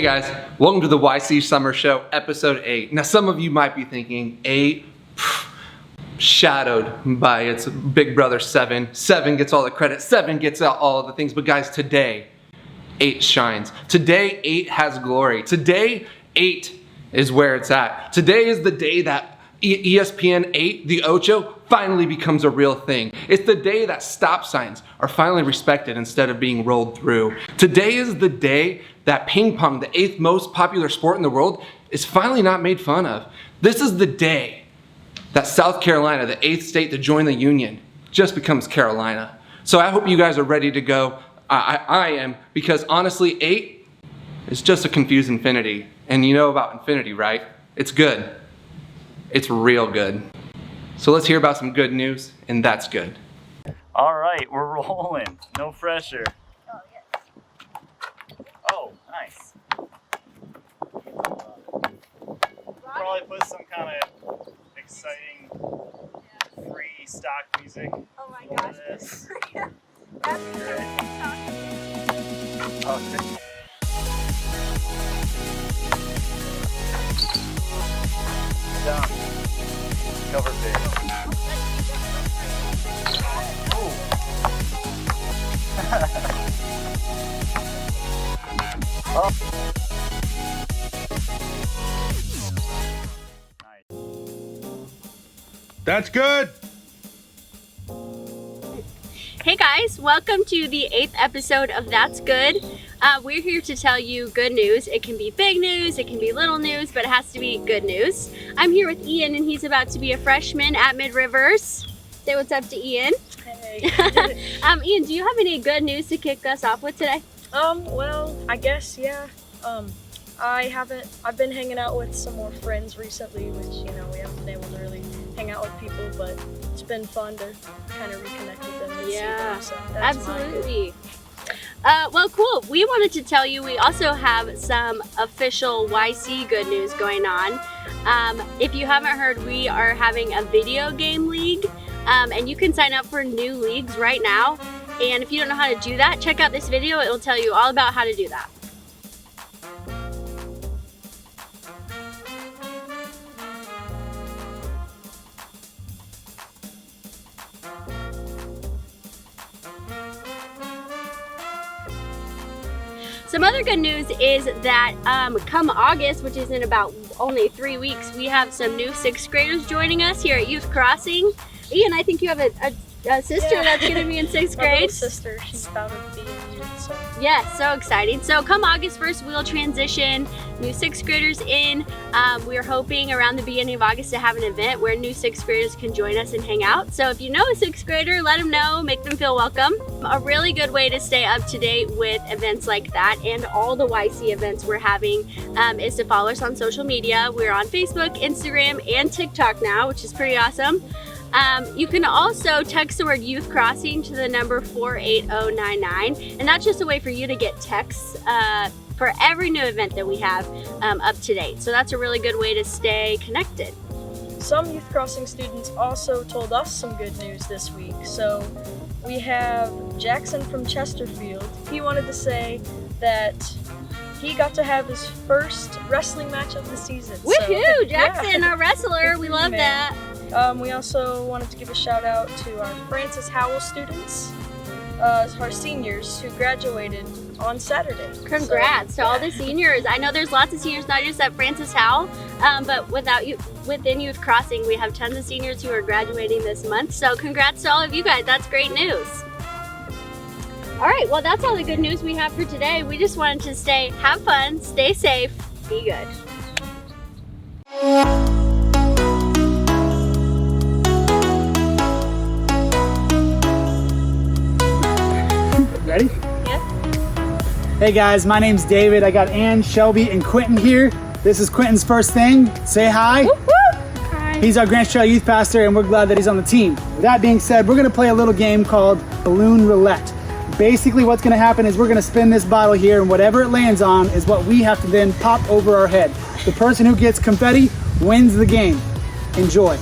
Hey guys, welcome to the YC Summer Show, episode 8. Now some of you might be thinking, 8, shadowed by its big brother 7. 7 gets all the credit, 7 gets out all the things, but guys, today, 8 shines. Today, 8 has glory. Today, 8 is where it's at. Today is the day that ESPN 8, the Ocho, finally becomes a real thing. It's the day that stop signs are finally respected instead of being rolled through. Today is the day that ping pong, the 8th most popular sport in the world, is finally not made fun of. This is the day that South Carolina, the 8th state to join the union, just becomes Carolina. So I hope you guys are ready to go. I am, because honestly, 8 is just a confused infinity. And you know about infinity, right? It's good. It's real good. So let's hear about some good news, and that's good. All right, we're rolling. No pressure. Oh, yes. Oh, nice. Probably put some kind of exciting free stock music. Oh my over gosh. this. That's Great. great. Okay. Done. Cover page. Oh. Oh. Nice. That's good. Hey guys, welcome to the 8th episode of That's Good. We're here to tell you good news. It can be big news, it can be little news, but it has to be good news. I'm here with Ian and he's about to be a freshman at Mid Rivers. Say what's up to Ian. Hey. Ian, do you have any good news to kick us off with today? Well, I guess, yeah. I've been hanging out with some more friends recently, which, you know, we haven't been able to really hang out with people, but it's been fun to kind of reconnect with them and see them, so that's absolutely. Well, cool. We wanted to tell you we also have some official YC good news going on. If you haven't heard, we are having a video game league, and you can sign up for new leagues right now. And if you don't know how to do that, check out this video. It will tell you all about how to do that. Some other good news is that come August, which is in about only 3 weeks, we have some new 6th graders joining us here at YouthCrossing. Ian, I think you have a sister that's going to be in 6th My grade. little sister, she's about to be in youth, so. Yeah, so exciting. So come August 1st, we'll transition new 6th graders in. We're hoping around the beginning of August to have an event where new 6th graders can join us and hang out. So if you know a 6th grader, let them know, make them feel welcome. A really good way to stay up to date with events like that and all the YC events we're having is to follow us on social media. We're on Facebook, Instagram, and TikTok now, which is pretty awesome. You can also text the word YouthCrossing to the number 48099, and that's just a way for you to get texts for every new event that we have up to date. So that's a really good way to stay connected. Some YouthCrossing students also told us some good news this week. So we have Jackson from Chesterfield. He wanted to say that he got to have his first wrestling match of the season. Woohoo! Jackson, Yeah. our wrestler, we love that. We also wanted to give a shout out to our Francis Howell students, our seniors who graduated on Saturday. Congrats to all the seniors. I know there's lots of seniors, not just at Francis Howell, but within YouthCrossing, we have tons of seniors who are graduating this month. So congrats to all of you guys. That's great news. All right, well, that's all the good news we have for today. We just wanted to say, have fun, stay safe, be good. Ready? Yeah. Hey guys, my name's David. I got Ann, Shelby, and Quentin here. This is Quentin's first thing. Say hi. Woo woo. Hi. He's our Grant Trail youth pastor, and we're glad that he's on the team. With that being said, we're gonna play a little game called Balloon Roulette. Basically, what's gonna happen is we're gonna spin this bottle here, and whatever it lands on is what we have to then pop over our head. The person who gets confetti wins the game. Enjoy.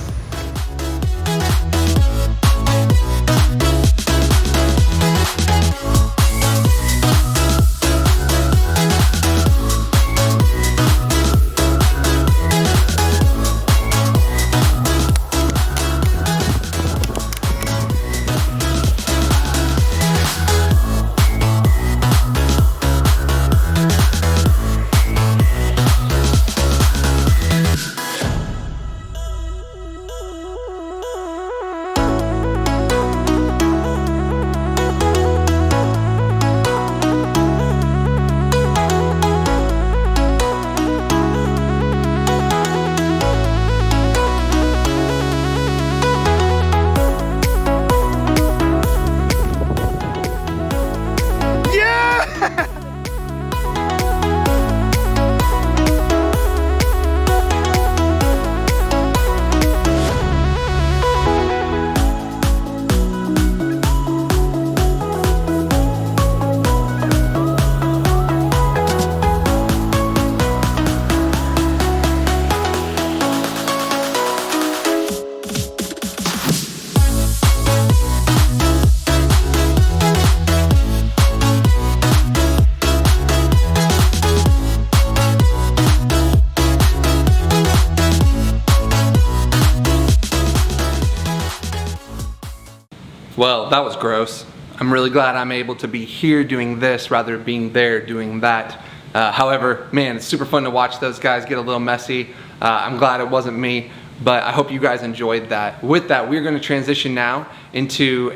Well, that was gross. I'm really glad I'm able to be here doing this rather than being there doing that. However, man, it's super fun to watch those guys get a little messy. I'm glad it wasn't me, but I hope you guys enjoyed that. With that, we're going to transition now into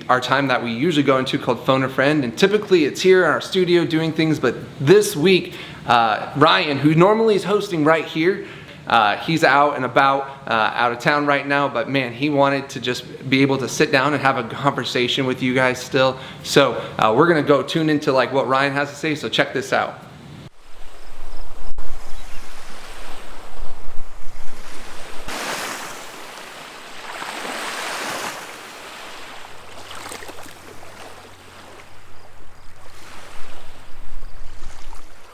our time that we usually go into called Phone a Friend, and typically it's here in our studio doing things, but this week, Ryan, who normally is hosting right here, he's out and about, out of town right now, but man, he wanted to just be able to sit down and have a conversation with you guys still. So we're gonna go tune into like what Ryan has to say, so check this out.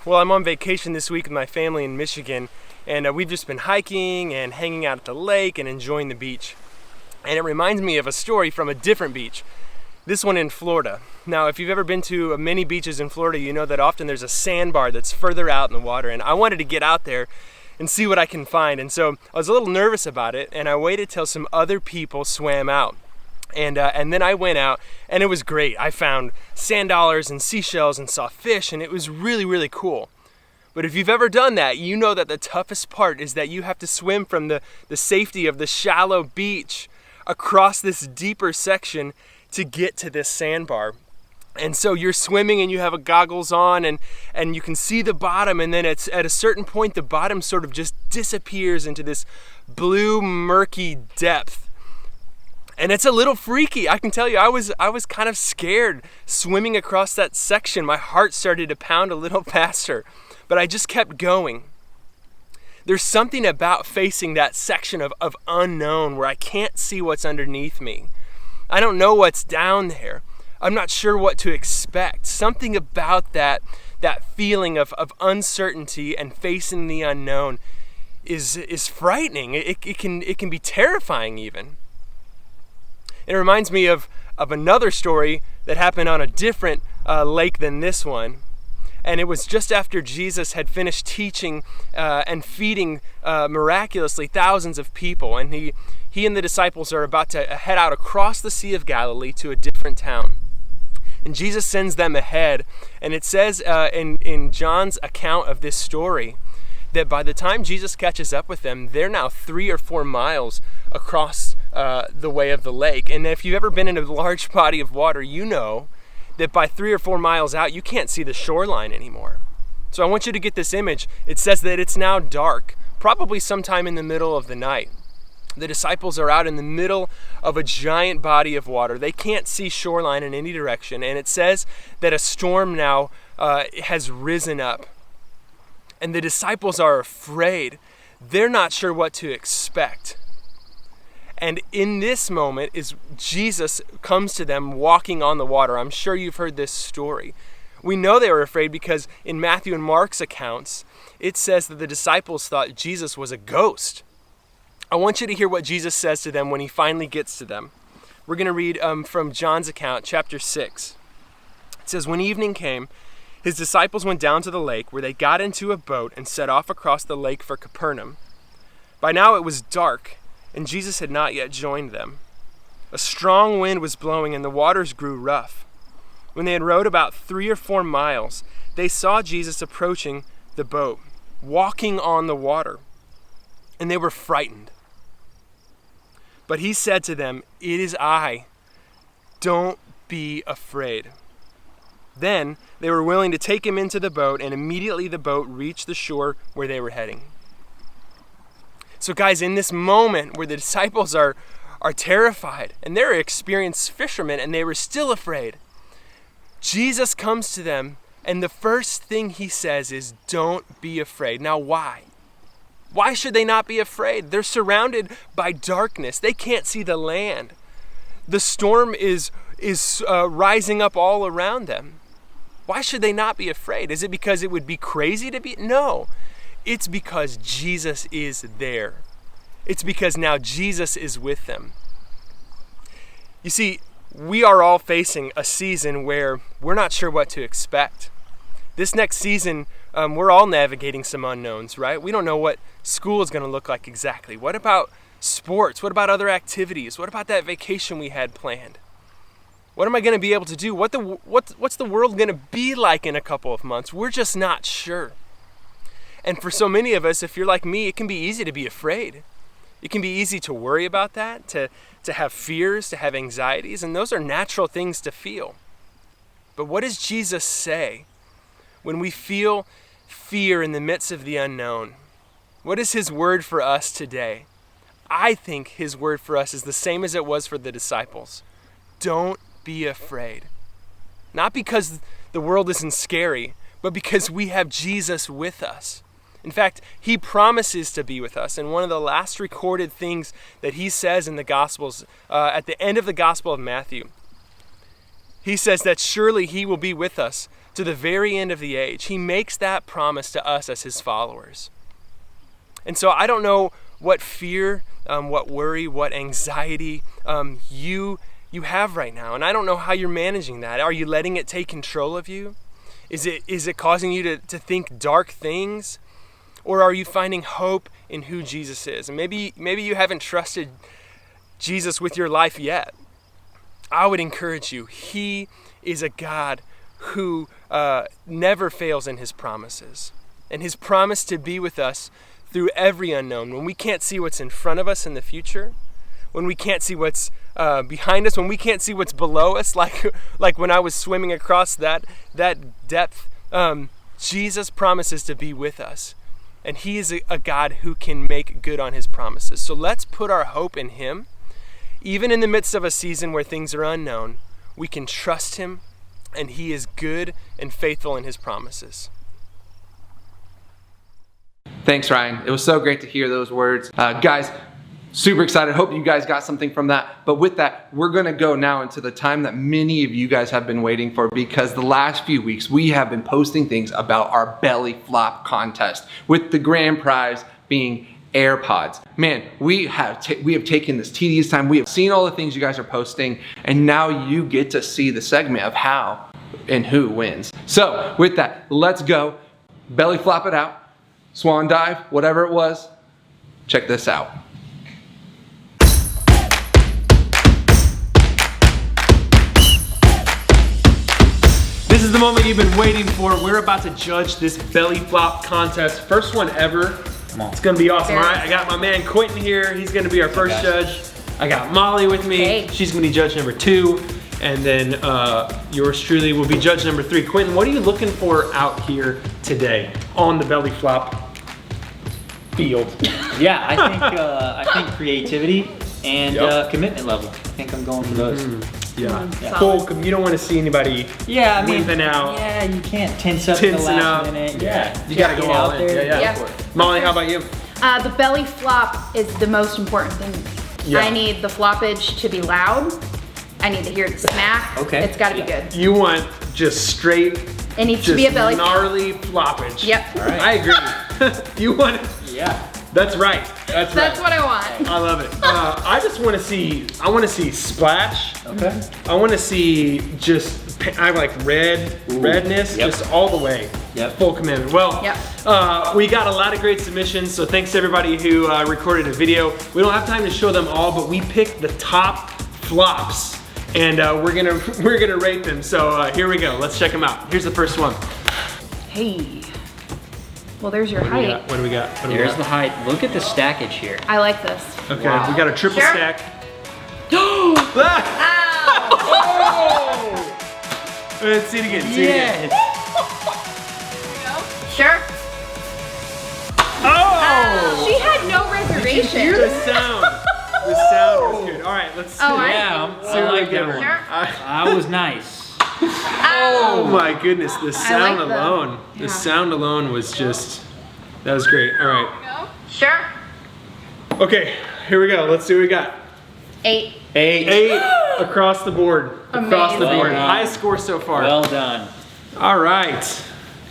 Well, I'm on vacation this week with my family in Michigan, and we've just been hiking and hanging out at the lake and enjoying the beach. And it reminds me of a story from a different beach, this one in Florida. Now, if you've ever been to many beaches in Florida, you know that often there's a sandbar that's further out in the water, and I wanted to get out there and see what I can find. And so I was a little nervous about it, and I waited till some other people swam out. And then I went out, and it was great. I found sand dollars and seashells and saw fish, and it was really, really cool. But if you've ever done that, you know that the toughest part is that you have to swim from the safety of the shallow beach across this deeper section to get to this sandbar. And so you're swimming and you have goggles on and you can see the bottom, and then it's at a certain point the bottom sort of just disappears into this blue murky depth. And it's a little freaky. I can tell you, I was kind of scared swimming across that section. My heart started to pound a little faster, but I just kept going. There's something about facing that section of unknown where I can't see what's underneath me. I don't know what's down there. I'm not sure what to expect. Something about that feeling of uncertainty and facing the unknown is frightening. It can be terrifying even. It reminds me of another story that happened on a different lake than this one. And it was just after Jesus had finished teaching and feeding miraculously thousands of people. And he and the disciples are about to head out across the Sea of Galilee to a different town. And Jesus sends them ahead. And it says in John's account of this story that by the time Jesus catches up with them, they're now 3 or 4 miles across the way of the lake. And if you've ever been in a large body of water, you know that by 3 or 4 miles out, you can't see the shoreline anymore. So I want you to get this image. It says that it's now dark, probably sometime in the middle of the night. The disciples are out in the middle of a giant body of water. They can't see shoreline in any direction. And it says that a storm now has risen up. And the disciples are afraid. They're not sure what to expect. And in this moment is Jesus comes to them walking on the water. I'm sure you've heard this story. We know they were afraid because in Matthew and Mark's accounts, it says that the disciples thought Jesus was a ghost. I want you to hear what Jesus says to them when he finally gets to them. We're going to read from John's account, chapter 6. It says, when evening came, his disciples went down to the lake, where they got into a boat and set off across the lake for Capernaum. By now it was dark, and Jesus had not yet joined them. A strong wind was blowing, and the waters grew rough. When they had rowed about 3 or 4 miles, they saw Jesus approaching the boat, walking on the water, and they were frightened. But he said to them, "It is I. Don't be afraid." Then they were willing to take him into the boat, and immediately the boat reached the shore where they were heading. So guys, in this moment where the disciples are terrified, and they're experienced fishermen, and they were still afraid, Jesus comes to them, and the first thing he says is, "Don't be afraid." Now why? Why should they not be afraid? They're surrounded by darkness. They can't see the land. The storm is rising up all around them. Why should they not be afraid? Is it because it would be crazy to be? No. It's because Jesus is there. It's because now Jesus is with them. You see, we are all facing a season where we're not sure what to expect. This next season, we're all navigating some unknowns, right? We don't know what school is going to look like exactly. What about sports? What about other activities? What about that vacation we had planned? What am I going to be able to do? What's the world going to be like in a couple of months? We're just not sure. And for so many of us, if you're like me, it can be easy to be afraid. It can be easy to worry about that, to have fears, to have anxieties, and those are natural things to feel. But what does Jesus say when we feel fear in the midst of the unknown? What is his word for us today? I think his word for us is the same as it was for the disciples. Don't be afraid. Not because the world isn't scary, but because we have Jesus with us. In fact, he promises to be with us. And one of the last recorded things that he says in the Gospels, at the end of the Gospel of Matthew, he says that surely he will be with us to the very end of the age. He makes that promise to us as his followers. And so I don't know what fear, what worry, what anxiety you have right now. And I don't know how you're managing that. Are you letting it take control of you? Is it causing you to think dark things? Or are you finding hope in who Jesus is? And maybe you haven't trusted Jesus with your life yet. I would encourage you. He is a God who never fails in his promises. And his promise to be with us through every unknown, when we can't see what's in front of us in the future, when we can't see what's behind us, when we can't see what's below us, like when I was swimming across that depth, Jesus promises to be with us. And he is a God who can make good on his promises. So let's put our hope in him. Even in the midst of a season where things are unknown, we can trust him, and he is good and faithful in his promises. Thanks, Ryan. It was so great to hear those words. Guys, super excited. Hope you guys got something from that. But with that, we're going to go now into the time that many of you guys have been waiting for, because the last few weeks we have been posting things about our belly flop contest, with the grand prize being AirPods. Man, we have taken this tedious time. We have seen all the things you guys are posting, and now you get to see the segment of how and who wins. So with that, let's go. Belly flop it out. Swan dive, whatever it was. Check this out. This is the moment you've been waiting for. We're about to judge this belly flop contest. First one ever. Come on. It's gonna be awesome. All right, I got my man Quentin here. He's gonna be our first judge. I got Molly with me. Hey. She's gonna be judge number 2. And then yours truly will be judge number 3. Quentin, what are you looking for out here today on the belly flop field? Yeah, I think creativity and commitment level. I think I'm going for those. Yeah. Cool. You don't want to see anybody weaving out. Yeah, you can't tense up in the last minute. Yeah. You gotta go all in. Yeah. Molly, how about you? The belly flop is the most important thing. Yeah. I need the floppage to be loud. I need to hear the smack. Okay. It's gotta be good. You want just straight, It needs to be a belly flop. gnarly floppage. Yep. All right. I agree. You want it. Yeah. That's right. That's right. That's what I want. I love it. I just want to see. I want to see splash. Okay. I want to see just. I like redness, Yep. just all the way. Yep. Full commitment. Well, Yep. we got a lot of great submissions, so thanks to everybody who recorded a video. We don't have time to show them all, but we picked the top flops, and we're gonna rate them. So here we go. Let's check them out. Here's the first one. Hey. Well, there's your height. What do we got? There's the height. Look at the stackage here. I like this. Okay, we got a triple Sure. stack. Let's see it again. See it again. Sure. Oh! She had no reservation. The sound. The sound was good. All right, let's see. Oh, I I like that one. Sure. That was nice. Oh my goodness, the sound like that. alone. The sound alone was just, that was great. All right. Sure. Okay, here we go. Let's see what we got. 8. 8 across the board. Across the Amazing. board. Highest score so far. Well done. All right.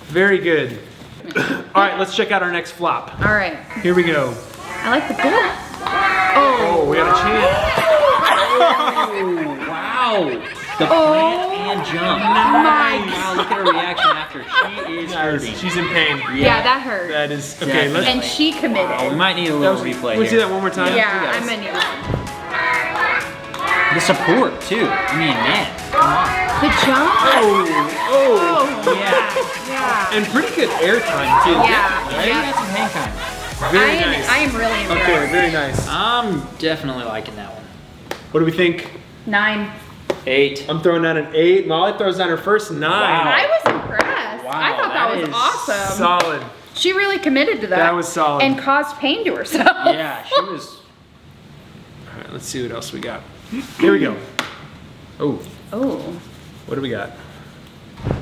Very good. All right, let's check out our next flop. All right. Here we go. I like the blue. Oh, we got a chance. Wow. The plant and jump. Wow, look at her reaction after. She is hurting. She's in pain. Yeah, that hurt. That is, okay, let's, And she committed. We might need a little replay can we see here. that one more time? Yeah, I'm gonna need one. The support too. I mean, man, come on. The jump? Yeah. And pretty good air time too. Yeah. Yeah, you got some hang time. Very I nice. am really impressed. Okay, very nice. I'm definitely liking that one. What do we think? 9. 8. I'm throwing down an 8. Molly throws down her first 9. I was impressed. Wow, I thought that was is awesome. Solid. She really committed to that. That was solid. And caused pain to herself. Yeah, she was. All right, let's see what else we got. Here we go. Oh, Oh. what do we got?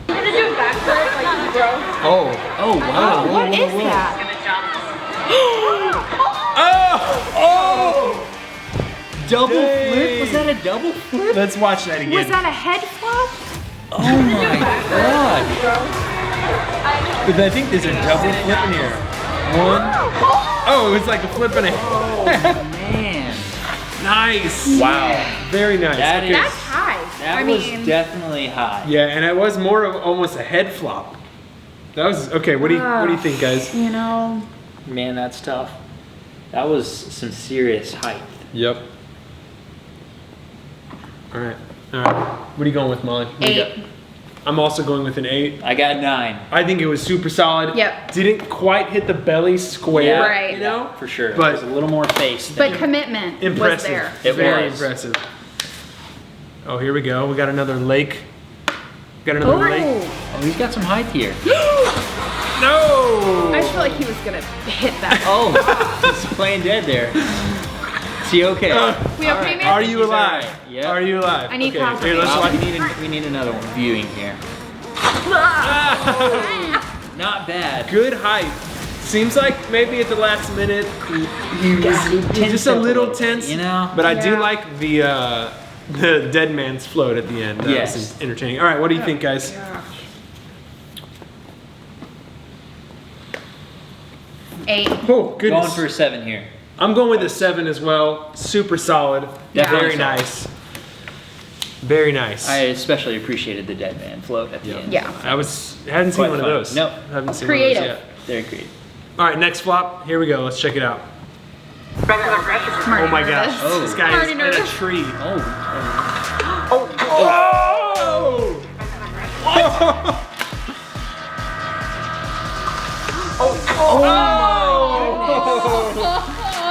You're gonna do a backflip like you broke. Oh. Oh wow. What is that? Oh! Double Dang. flip? Was that a double flip? Let's watch that again. Was that a head flop? Oh my god. But I think there's a double flip in here. One. Oh, it's like a flip and a Man. Nice. Wow. Very nice. That Okay. is- That's high. That I was mean, definitely high. Yeah, and it was more of almost a head flop. That was okay. What do you think, guys? you know. Man, that's tough. That was some serious height. Yep. All right. All right. What are you going with, Molly? What do you 8. got? I'm also going with an 8. I got 9. I think it was super solid. Yep. Didn't quite hit the belly square. Yeah, Right. You know? For sure. But- It was a little more face. But than- commitment Impressive. was there. It Very was. impressive. Oh, here we go. We got another lake. Got another lake. Oh, he's got some height here. No! I just feel like he was gonna hit that. Oh, he's playing dead there. Is he okay? We okay, man? Are you He's alive? alright, yeah. Are you alive? I need okay, here, let's confirmation. watch. we need another one viewing here. Not bad. Good height. Seems like maybe at the last minute he was just a little tense. You know? But I do Yeah. like the dead man's float at the end. That Yes. was entertaining. All right, what do you think, guys? 8. Oh, goodness. Going for a 7 here. I'm going with a 7 as well. Super solid. Yeah. Very Solid. nice. Very nice. I especially appreciated the dead man float at the end. Yeah. I hadn't seen Quite one of fun. those. Nope. Haven't seen Creative. one of those yet. Very creative. All right, next flop. Here we go. Let's check it out. Oh my gosh. Oh. This guy is Already in a nervous. tree. Oh. Oh!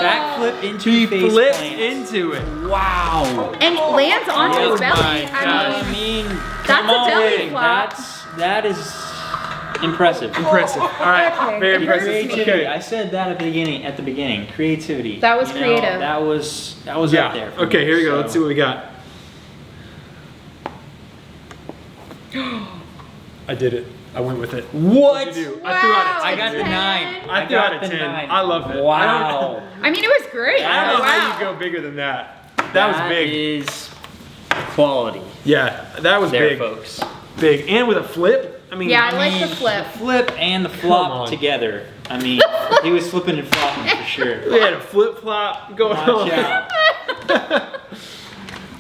Backflip into He face flipped plant. into it. Wow. And lands on Oh his belly. my I I mean, mean, That's come a on. belly flop. That is impressive. Impressive. All right, Okay. very It impressive. Creativity. Okay. I said that at the beginning. Creativity. That was You know, creative. that was up Yeah. there. for Okay, me, here we go. so. Let's see what we got. I did it. I went with it. What? What'd you do? Wow. I threw out a 10. I got the 9. I threw out a 10. I love it. Wow. I mean, it was great. I don't know how Wow. you go bigger than that. That was big. Is quality Yeah, that was there, big. folks. Big. And with a flip? I mean, Yeah, I like the flip. Flip and the on. flop together. I mean, he was flipping and flopping for sure. we had a flip flop going Watch on.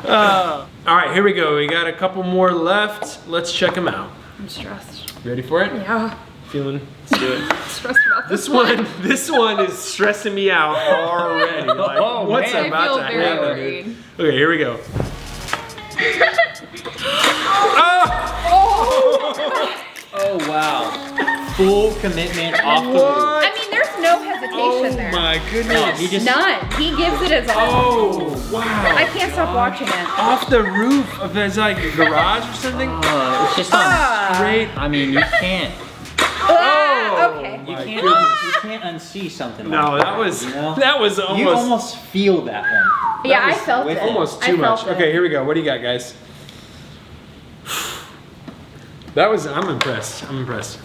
out. All right, here we go. We got a couple more left. Let's check them out. I'm stressed. Ready for it? Yeah. Feeling? Let's do it. Stressed about This one is stressing me out already. Like, Oh, what's man. about I feel to very happen? worried. Dude? Okay, here we go. Oh wow. Full commitment off the roof. I mean, there's no hesitation there. Oh my No, goodness. he just None. He gives it his all. Oh wow. I can't stop watching it. Off the roof of his like garage or something. it's just on Straight. I mean, you can't Ah, okay. you My can't goodness. you can't unsee something No, like that was You know? that was You almost almost feel that one. Yeah, I was felt with it. almost I too felt much. it. Okay, here we go. What do you got, guys? That was. I'm impressed. I'm impressed.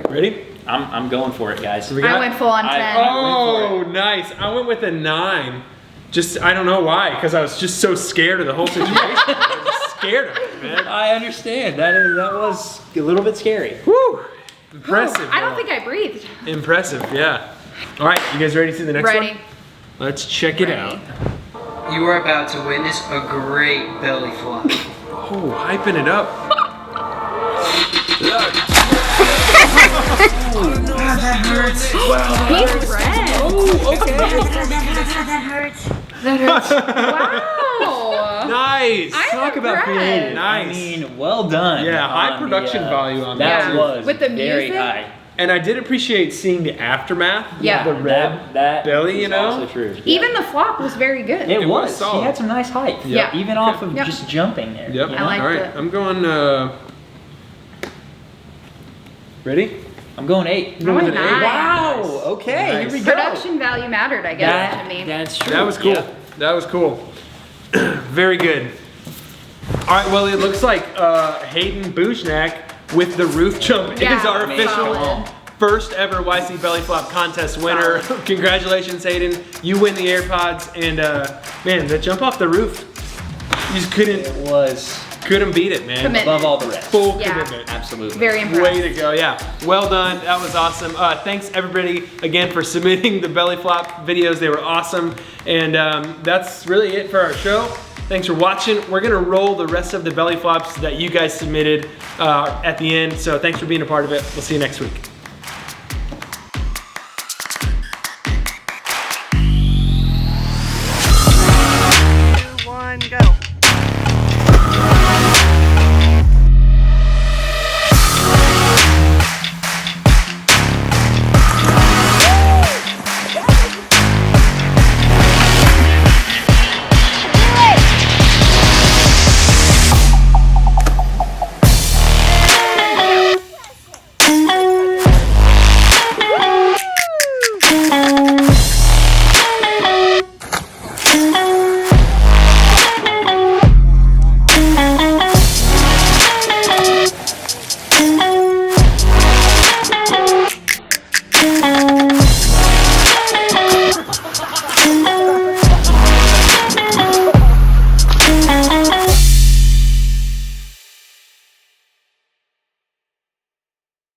Ready? I'm going for it, guys. We I got- went full on 10. Oh, nice. I went with a 9. Just, I don't know why, because I was just so scared of the whole situation. I was just scared of it, man. I understand. That was a little bit scary. Woo! Impressive. I don't though. think I breathed. Impressive, yeah. All right, you guys ready to see the next Ready. one? Let's check it out. You are about to witness a great belly flop. Oh, hyping it up. That hurts. He's red. Oh, okay. That hurts. Wow. Nice. Talk about creative. Nice. I mean, well done. Yeah, high on production the, value on that. that. Was With the very music? high. And I did appreciate seeing the aftermath. Yeah. The red that belly, you is know? also true. Even the flop was very good. It was was. solid. He had some nice height. Yeah. Even off of Yep. just jumping there. Yep. you I know? liked All right, it. I'm going, ready? I'm going 8. Oh, nice. Wow. Okay. Nice. Here we go. Production value mattered, I guess, to me. That's true. That was cool. Yeah. That was cool. Very good. All right, well, it looks like Hayden Bushnack with the roof jump Yeah, is our official solid. first ever YC Belly Flop contest winner. Congratulations, Hayden. You win the AirPods, and man, the jump off the roof, you just couldn't beat it, man. Commitment. Above all the rest. Full Yeah. commitment. Absolutely. Very impressed. Way to go, yeah. Well done, that was awesome. Thanks everybody again for submitting the belly flop videos. They were awesome. And that's really it for our show. Thanks for watching. We're gonna roll the rest of the belly flops that you guys submitted at the end. So thanks for being a part of it. We'll see you next week.